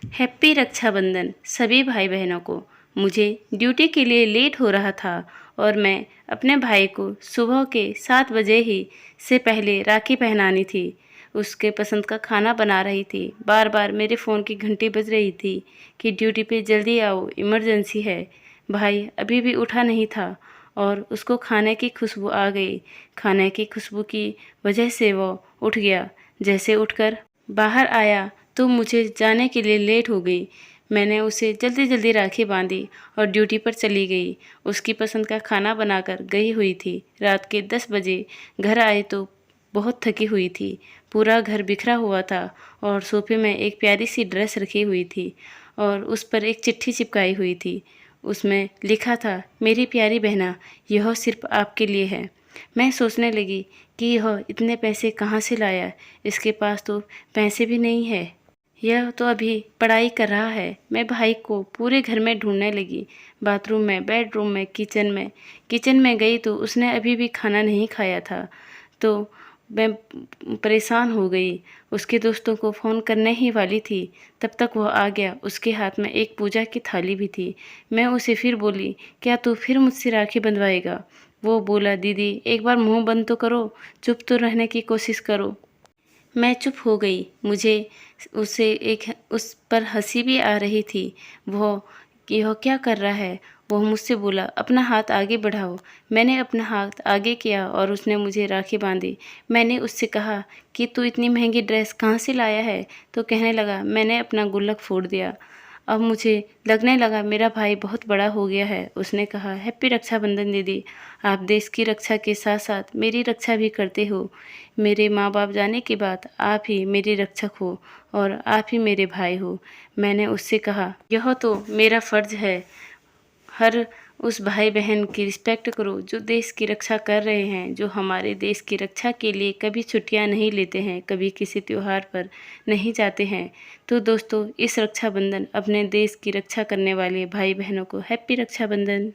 Happy Rakshabandhan सभी भाई बहनों को। मुझे ड्यूटी के लिए लेट हो रहा था और मैं अपने भाई को सुबह के 7 बजे ही से पहले राखी पहनानी थी। उसके पसंद का खाना बना रही थी। बार बार मेरे फ़ोन की घंटी बज रही थी कि ड्यूटी पे जल्दी आओ, इमरजेंसी है। भाई अभी भी उठा नहीं था और उसको खाने की खुशबू आ गई। खाने की खुशबू की वजह से वो उठ गया। जैसे उठकर बाहर आया तो मुझे जाने के लिए लेट हो गई। मैंने उसे जल्दी जल्दी राखी बांधी और ड्यूटी पर चली गई। उसकी पसंद का खाना बनाकर गई हुई थी। रात के 10 बजे घर आए तो बहुत थकी हुई थी। पूरा घर बिखरा हुआ था और सोफे में एक प्यारी सी ड्रेस रखी हुई थी और उस पर एक चिट्ठी चिपकाई हुई थी। उसमें लिखा था, मेरी प्यारी बहना, यह सिर्फ आपके लिए है। मैं सोचने लगी कि यह इतने पैसे कहाँ से लाया, इसके पास तो पैसे भी नहीं है। यह तो अभी पढ़ाई कर रहा है। मैं भाई को पूरे घर में ढूंढने लगी, बाथरूम में, बेडरूम में, किचन में गई तो उसने अभी भी खाना नहीं खाया था। तो मैं परेशान हो गई। उसके दोस्तों को फ़ोन करने ही वाली थी, तब तक वह आ गया। उसके हाथ में एक पूजा की थाली भी थी। मैं उसे फिर बोली, क्या तू फिर मुझसे राखी बंधवाएगा? वो बोला, दीदी एक बार मुंह बंद तो करो, चुप तो रहने की कोशिश करो। मैं चुप हो गई। मुझे उस पर हंसी भी आ रही थी। वो यह क्या कर रहा है? वह मुझसे बोला, अपना हाथ आगे बढ़ाओ। मैंने अपना हाथ आगे किया और उसने मुझे राखी बांधी। मैंने उससे कहा कि तू इतनी महंगी ड्रेस कहाँ से लाया है? तो कहने लगा, मैंने अपना गुल्लक फोड़ दिया। अब मुझे लगने लगा मेरा भाई बहुत बड़ा हो गया है। उसने कहा, हैप्पी रक्षाबंधन दीदी, आप देश की रक्षा के साथ साथ मेरी रक्षा भी करते हो। मेरे माँ बाप जाने के बाद आप ही मेरे रक्षक हो और आप ही मेरे भाई हो। मैंने उससे कहा, यह तो मेरा फ़र्ज़ है। हर उस भाई बहन की रिस्पेक्ट करो जो देश की रक्षा कर रहे हैं, जो हमारे देश की रक्षा के लिए कभी छुट्टियां नहीं लेते हैं, कभी किसी त्यौहार पर नहीं जाते हैं। तो दोस्तों, इस रक्षाबंधन अपने देश की रक्षा करने वाले भाई बहनों को हैप्पी रक्षाबंधन।